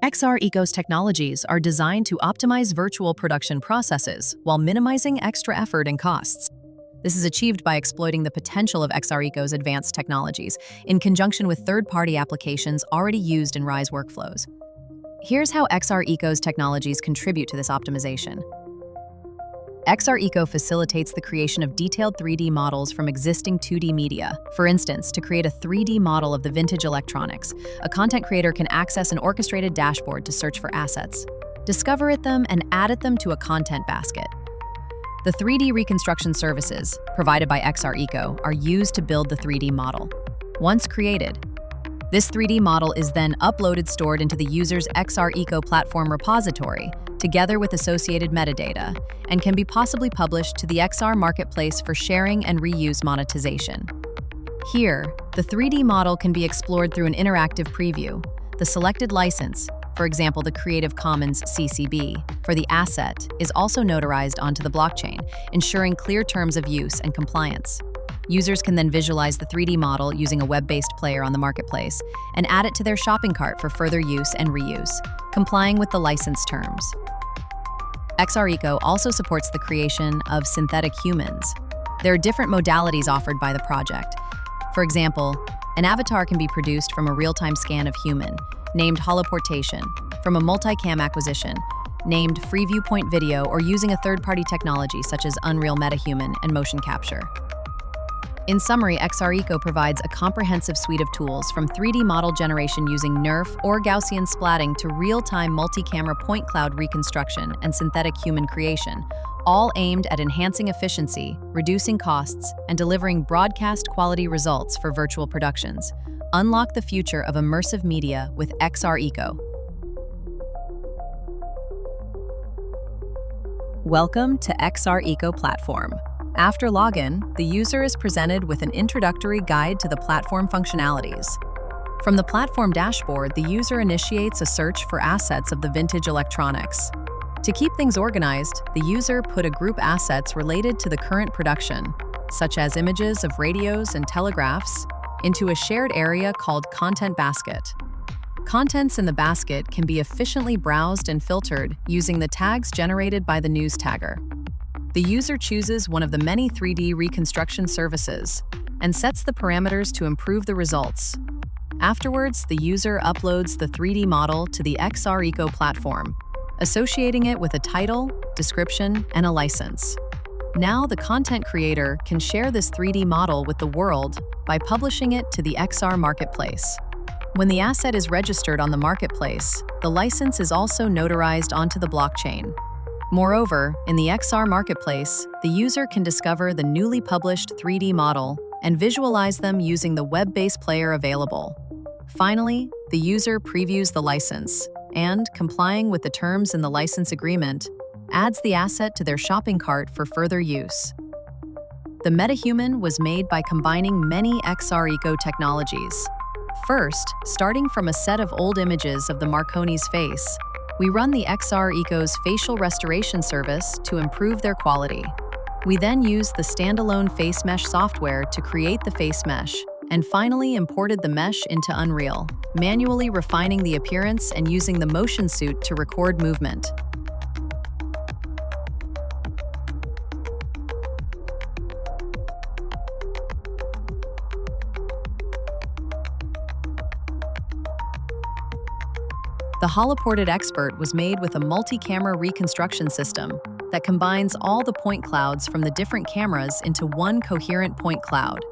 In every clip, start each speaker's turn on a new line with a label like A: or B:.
A: XReco's technologies are designed to optimize virtual production processes while minimizing extra effort and costs. This is achieved by exploiting the potential of XReco's advanced technologies in conjunction with third-party applications already used in RAI's workflows. Here's how XReco's technologies contribute to this optimization. XReco facilitates the creation of detailed 3D models from existing 2D media. For instance, to create a 3D model of the vintage electronics, a content creator can access an orchestrated dashboard to search for assets, discover them, and add them to a content basket. The 3D reconstruction services, provided by XReco, are used to build the 3D model. Once created, this 3D model is then stored into the user's XReco platform repository, together with associated metadata, and can be possibly published to the XR marketplace for sharing and reuse monetization. Here, the 3D model can be explored through an interactive preview. The selected license, for example the Creative Commons CC BY, for the asset is also notarized onto the blockchain, ensuring clear terms of use and compliance. Users can then visualize the 3D model using a web-based player on the marketplace and add it to their shopping cart for further use and reuse, complying with the license terms. XReco also supports the creation of synthetic humans. There are different modalities offered by the project. For example, an avatar can be produced from a real-time scan of human, named holoportation, from a multicam acquisition, named free viewpoint video, or using a third-party technology such as Unreal MetaHuman and motion capture. In summary, XReco provides a comprehensive suite of tools from 3D model generation using NeRF or Gaussian splatting to real-time multi-camera point cloud reconstruction and synthetic human creation, all aimed at enhancing efficiency, reducing costs, and delivering broadcast-quality results for virtual productions. Unlock the future of immersive media with XReco. Welcome to XReco platform. After login, the user is presented with an introductory guide to the platform functionalities. From the platform dashboard, the user initiates a search for assets of the vintage electronics. To keep things organized, the user put a group assets related to the current production, such as images of radios and telegraphs, into a shared area called Content Basket. Contents in the basket can be efficiently browsed and filtered using the tags generated by the news tagger. The user chooses one of the many 3D reconstruction services and sets the parameters to improve the results. Afterwards, the user uploads the 3D model to the XReco platform, associating it with a title, description, and a license. Now the content creator can share this 3D model with the world by publishing it to the XR marketplace. When the asset is registered on the marketplace, the license is also notarized onto the blockchain. Moreover, in the XR marketplace, the user can discover the newly published 3D model and visualize them using the web-based player available. Finally, the user previews the license and, complying with the terms in the license agreement, adds the asset to their shopping cart for further use. The MetaHuman was made by combining many XReco technologies. First, starting from a set of old images of the Marconi's face, we run the XReco's facial restoration service to improve their quality. We then use the standalone face mesh software to create the face mesh, and finally imported the mesh into Unreal, manually refining the appearance and using the motion suit to record movement. The holoported expert was made with a multi-camera reconstruction system that combines all the point clouds from the different cameras into one coherent point cloud.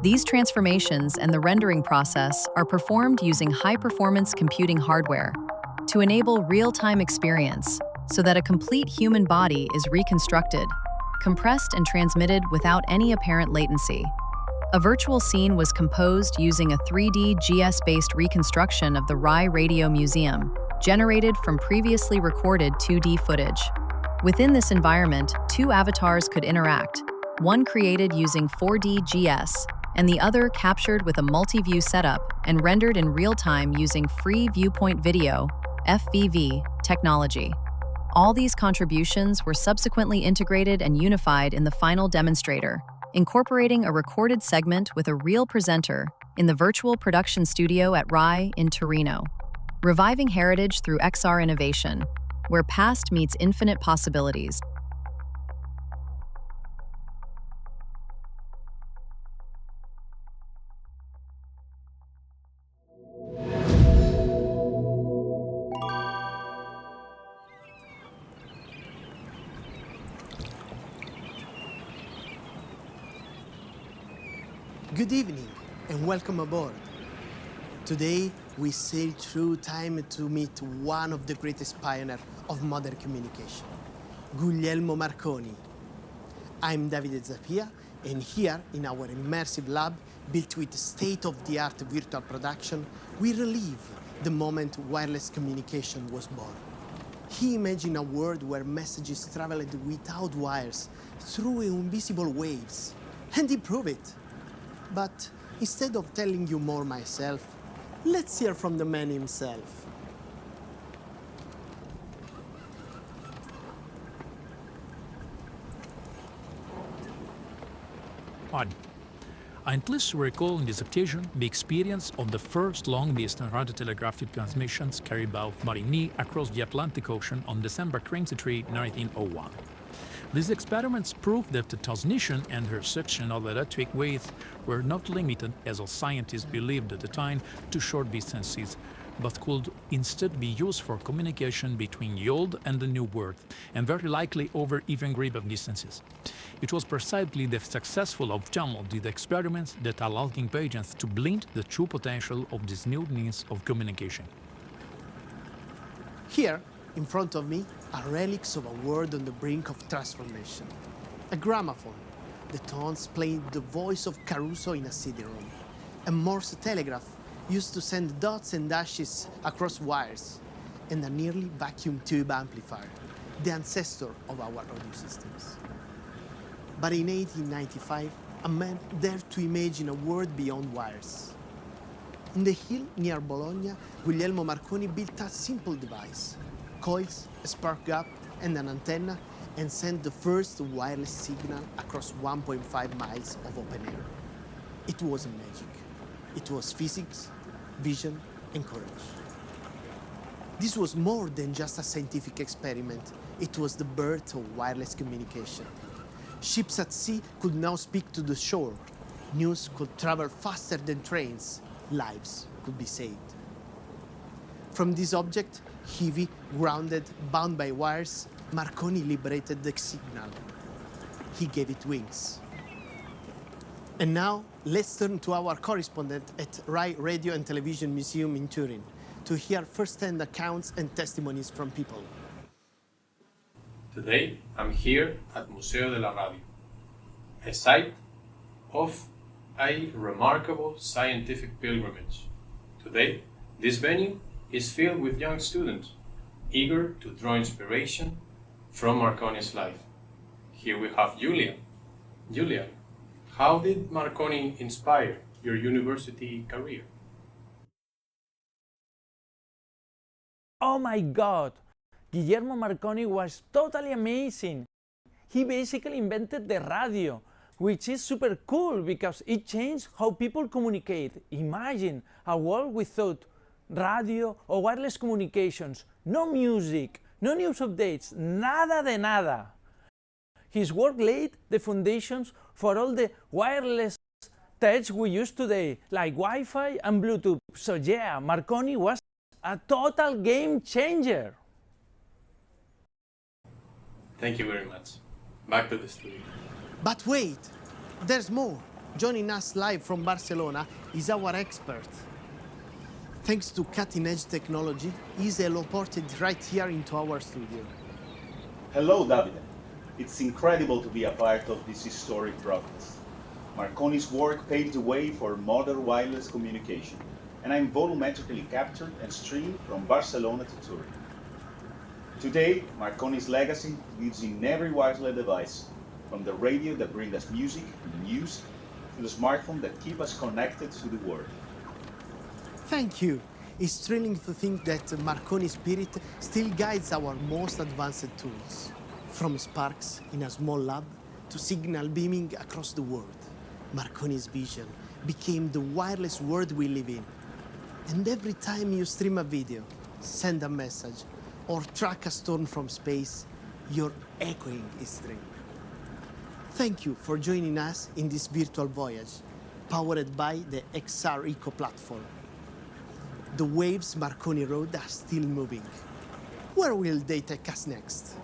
A: These transformations and the rendering process are performed using high-performance computing hardware to enable real-time experience so that a complete human body is reconstructed, compressed and transmitted without any apparent latency. A virtual scene was composed using a 3D GS-based reconstruction of the RAI Radio Museum, generated from previously recorded 2D footage. Within this environment, two avatars could interact, one created using 4D GS, and the other captured with a multi-view setup and rendered in real time using free viewpoint video, FVV, technology. All these contributions were subsequently integrated and unified in the final demonstrator, incorporating a recorded segment with a real presenter in the virtual production studio at RAI in Torino. reviving heritage through XR innovation, where past meets infinite possibilities.
B: Good evening and welcome aboard. Today we sail through time to meet one of the greatest pioneers of modern communication, Guglielmo Marconi. I'm Davide Zappia, and here in our immersive lab, built with state-of-the-art virtual production, we relive the moment wireless communication was born. He imagined a world where messages traveled without wires through invisible waves, and he proved it. But instead of telling you more myself, let's hear from the man himself.
C: Hi. I'm pleased to recall in this occasion the experience of the first long-distance radiotelegraphic transmissions carried by Marconi across the Atlantic Ocean on December 23, 1901. These experiments proved that the transmission and reception of electric waves were not limited, as all scientists believed at the time, to short distances, but could instead be used for communication between the old and the new world, and very likely over even greater distances. It was precisely the successful outcome of these experiments that allowed impatience to blend the true potential of this new means of communication.
B: Here, in front of me, are relics of a world on the brink of transformation. A gramophone. The tones played the voice of Caruso in a CD-ROM. A Morse telegraph used to send dots and dashes across wires. And a nearly vacuum tube amplifier, the ancestor of our audio systems. But in 1895, a man dared to imagine a world beyond wires. In the hill near Bologna, Guglielmo Marconi built a simple device. Coils, a spark gap, and an antenna, and sent the first wireless signal across 1.5 miles of open air. It wasn't magic. It was physics, vision, and courage. This was more than just a scientific experiment. It was the birth of wireless communication. Ships at sea could now speak to the shore. News could travel faster than trains. Lives could be saved. From this object, heavy, grounded, bound by wires, Marconi liberated the signal. He gave it wings. And now, let's turn to our correspondent at RAI Radio and Television Museum in Turin to hear first-hand accounts and testimonies from people.
D: Today, I'm here at Museo de la Radio, a site of a remarkable scientific pilgrimage. Today, this venue is filled with young students, eager to draw inspiration from Marconi's life. Here we have Julia. Julia, how did Marconi inspire your university career?
E: Oh my God! Guillermo Marconi was totally amazing. He basically invented the radio, which is super cool because it changed how people communicate. Imagine a world without radio or wireless communications, no music, no news updates, nada de nada. His work laid the foundations for all the wireless tech we use today, like Wi-Fi and Bluetooth. So yeah, Marconi was a total game changer.
D: Thank you very much. Back to the studio.
B: But wait, there's more. Joining us live from Barcelona is our expert. Thanks to cutting-edge technology, he's teleported right here into our studio.
F: Hello, Davide. It's incredible to be a part of this historic broadcast. Marconi's work paved the way for modern wireless communication, and I'm volumetrically captured and streamed from Barcelona to Turin. Today, Marconi's legacy lives in every wireless device, from the radio that brings us music and news, to the smartphone that keeps us connected to the world.
B: Thank you. It's thrilling to think that Marconi's spirit still guides our most advanced tools. From sparks in a small lab to signal beaming across the world, Marconi's vision became the wireless world we live in. And every time you stream a video, send a message, or track a storm from space, you're echoing its dream. Thank you for joining us in this virtual voyage, powered by the XReco platform. The waves Marconi rode are still moving. Where will they take us next?